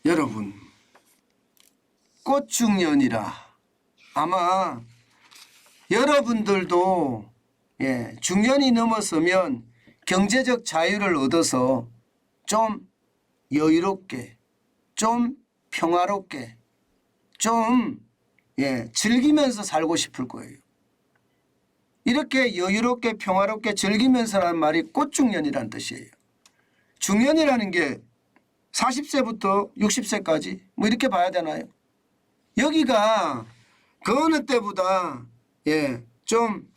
여러분, 꽃중년이라 아마 여러분들도 중년이 넘어서면 경제적 자유를 얻어서 좀 여유롭게, 좀 평화롭게, 좀 즐기면서 살고 싶을 거예요. 이렇게 여유롭게 평화롭게 즐기면서라는 말이 꽃중년이라는 뜻이에요. 중년이라는 게 40세부터 60세까지 뭐 이렇게 봐야 되나요? 여기가 그 어느 때보다 좀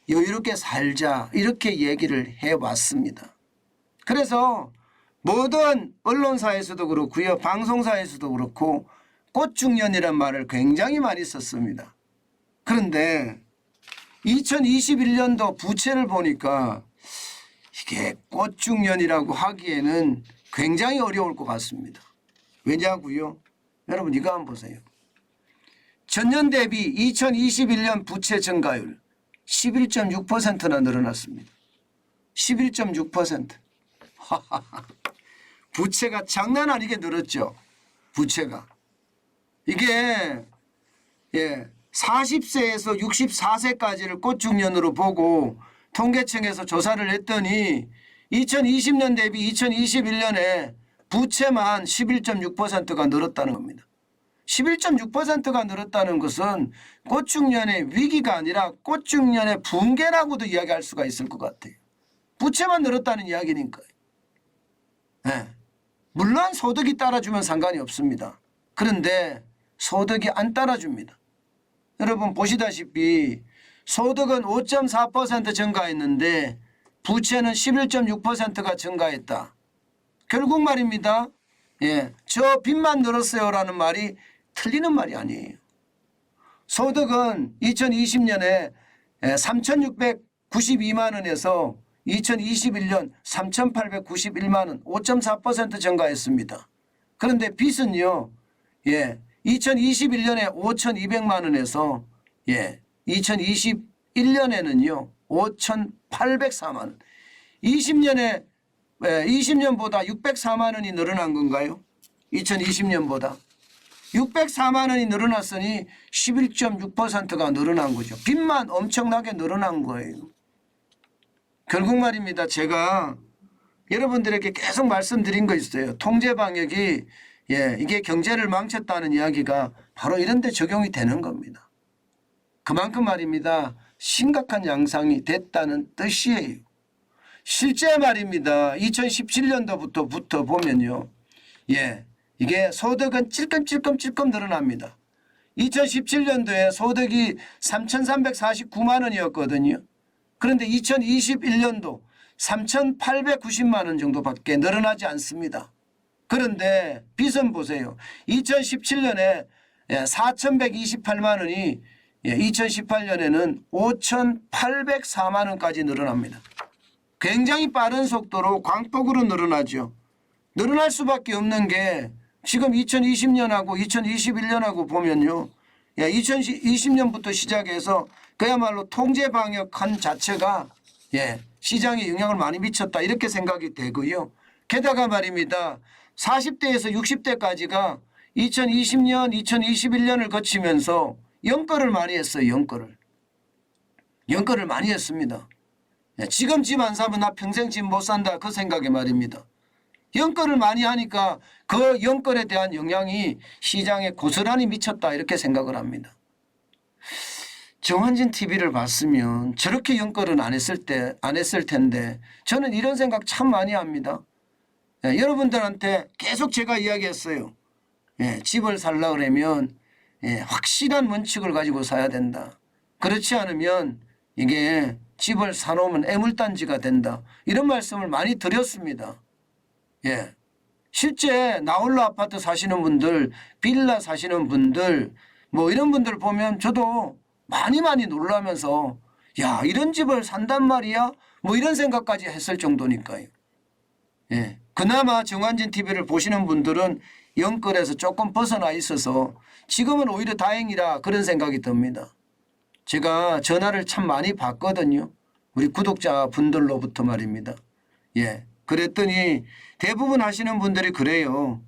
여유롭게 살자 이렇게 얘기를 해왔습니다. 그래서 모든 언론사에서도 그렇고요, 방송사에서도 그렇고 꽃중년이란 말을 굉장히 많이 썼습니다. 그런데 2021년도 부채를 보니까 이게 꽃중년이라고 하기에는 굉장히 어려울 것 같습니다. 왜냐고요? 여러분 이거 한번 보세요. 전년 대비 2021년 부채 증가율 11.6%나 늘어났습니다. 11.6%. 부채가 장난 아니게 늘었죠. 부채가. 이게 40세에서 64세까지를 꽃중년으로 보고 통계청에서 조사를 했더니 2020년 대비 2021년에 부채만 11.6%가 늘었다는 겁니다. 11.6%가 늘었다는 것은 꽃중년의 위기가 아니라 꽃중년의 붕괴라고도 이야기할 수가 있을 것 같아요. 부채만 늘었다는 이야기니까요. 물론 소득이 따라주면 상관이 없습니다. 그런데 소득이 안 따라줍니다. 여러분 보시다시피 소득은 5.4% 증가했는데 부채는 11.6%가 증가했다. 결국 말입니다. 저 빚만 늘었어요라는 말이 틀리는 말이 아니에요. 소득은 2020년에 3,692만 원에서 2021년 3,891만 원 5.4% 증가했습니다. 그런데 빚은요. 2021년에 5,200만 원에서 2021년에는요. 5,804만 원. 20년보다 604만 원이 늘어난 건가요? 2020년보다. 604만 원이 늘어났으니 11.6%가 늘어난 거죠. 빚만 엄청나게 늘어난 거예요. 결국 말입니다. 제가 여러분들에게 계속 말씀드린 거 있어요. 통제 방역이 이게 경제를 망쳤다는 이야기가 바로 이런 데 적용이 되는 겁니다. 그만큼 말입니다. 심각한 양상이 됐다는 뜻이에요. 실제 말입니다. 2017년도부터 보면요. 이게 소득은 찔끔찔끔 늘어납니다. 2017년도에 소득이 3,349만 원이었거든요. 그런데 2021년도 3,890만 원 정도밖에 늘어나지 않습니다. 그런데 빚은 보세요. 2017년에 4,128만 원이 2018년에는 5,804만 원까지 늘어납니다. 굉장히 빠른 속도로 광폭으로 늘어나죠. 늘어날 수밖에 없는 게 지금 2020년하고 2021년하고 보면요. 2020년부터 시작해서 그야말로 통제 방역한 자체가 시장에 영향을 많이 미쳤다 이렇게 생각이 되고요. 게다가 말입니다. 40대에서 60대까지가 2020년, 2021년을 거치면서 연거를 많이 했어요. 연거를 많이 했습니다. 지금 집 안 사면 나 평생 집 못 산다 그 생각에 말입니다. 연거를 많이 하니까 그 연거에 대한 영향이 시장에 고스란히 미쳤다 이렇게 생각을 합니다. 정환진 TV를 봤으면 저렇게 연거는 안 했을 텐데 저는 이런 생각 참 많이 합니다. 여러분들한테 계속 제가 이야기했어요. 집을 살라 그러면 확실한 원칙을 가지고 사야 된다. 그렇지 않으면 이게 집을 사놓으면 애물단지가 된다. 이런 말씀을 많이 드렸습니다. 실제 나홀로 아파트 사시는 분들, 빌라 사시는 분들 뭐 이런 분들 보면 저도 많이 놀라면서 야 이런 집을 산단 말이야? 뭐 이런 생각까지 했을 정도니까요. 그나마 정환진 TV를 보시는 분들은 영끌에서 조금 벗어나 있어서 지금은 오히려 다행이라 그런 생각이 듭니다. 제가 전화를 참 많이 받거든요. 우리 구독자분들로부터 말입니다. 그랬더니 대부분 하시는 분들이 그래요.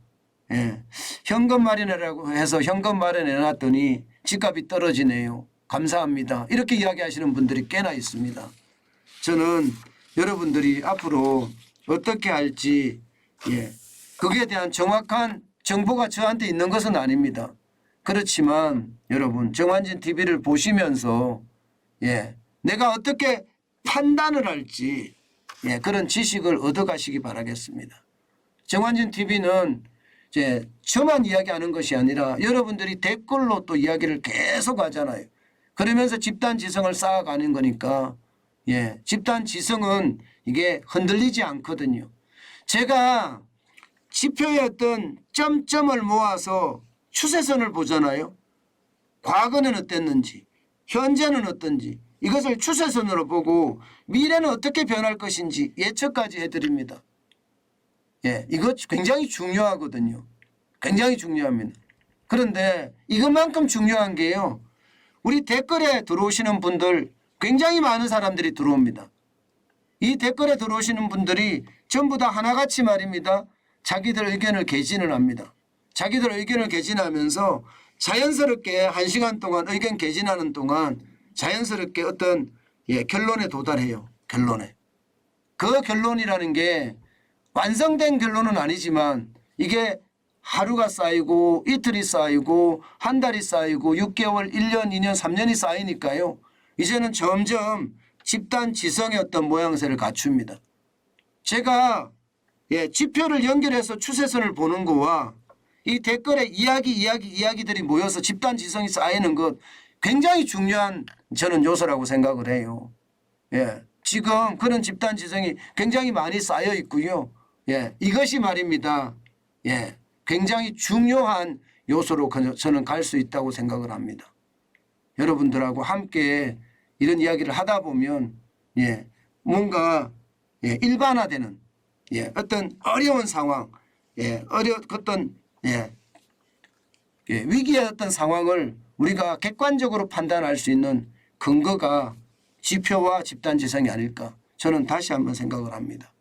예. 현금 마련이라고 해서 현금 마련해 놨더니 집값이 떨어지네요. 감사합니다. 이렇게 이야기하시는 분들이 꽤나 있습니다. 저는 여러분들이 앞으로 어떻게 할지 거기에 대한 정확한 정보가 저한테 있는 것은 아닙니다. 그렇지만 여러분 정환진 TV를 보시면서 내가 어떻게 판단을 할지 그런 지식을 얻어가시기 바라겠습니다. 정환진 TV는 이제 저만 이야기하는 것이 아니라 여러분들이 댓글로 또 이야기를 계속 하잖아요. 그러면서 집단 지성을 쌓아가는 거니까 집단 지성은 이게 흔들리지 않거든요. 제가 지표의 어떤 점점을 모아서 추세선을 보잖아요. 과거는 어땠는지 현재는 어떤지 이것을 추세선으로 보고 미래는 어떻게 변할 것인지 예측까지 해드립니다. 이것 굉장히 중요하거든요. 굉장히 중요합니다. 그런데 이것만큼 중요한 게요. 우리 댓글에 들어오시는 분들 굉장히 많은 사람들이 들어옵니다. 이 댓글에 들어오시는 분들이 전부 다 하나같이 말입니다. 자기들 의견을 개진을 합니다. 자기들 의견을 개진하면서 자연스럽게 1시간 동안 의견 개진하는 동안 자연스럽게 어떤 결론에 도달해요. 결론에. 그 결론이라는 게 완성된 결론은 아니지만 이게 하루가 쌓이고 이틀이 쌓이고 한 달이 쌓이고 6개월, 1년, 2년, 3년이 쌓이니까요. 이제는 점점 집단 지성의 어떤 모양새를 갖춥니다. 제가 지표를 연결해서 추세선을 보는 거와 이 댓글에 이야기들이 모여서 집단 지성이 쌓이는 것 굉장히 중요한 저는 요소라고 생각을 해요. 지금 그런 집단 지성이 굉장히 많이 쌓여 있고요. 이것이 말입니다. 굉장히 중요한 요소로 저는 갈 수 있다고 생각을 합니다. 여러분들하고 함께 이런 이야기를 하다 보면 뭔가 일반화되는 어떤 어려운 상황, 어떤 위기의 어떤 상황을 우리가 객관적으로 판단할 수 있는 근거가 지표와 집단지성이 아닐까 저는 다시 한번 생각을 합니다.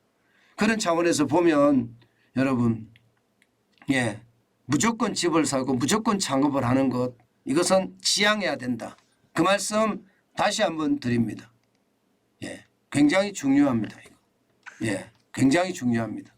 그런 차원에서 보면 여러분 무조건 집을 사고 무조건 창업을 하는 것 이것은 지양해야 된다. 그 말씀 다시 한번 드립니다. 굉장히 중요합니다. 이거. 굉장히 중요합니다.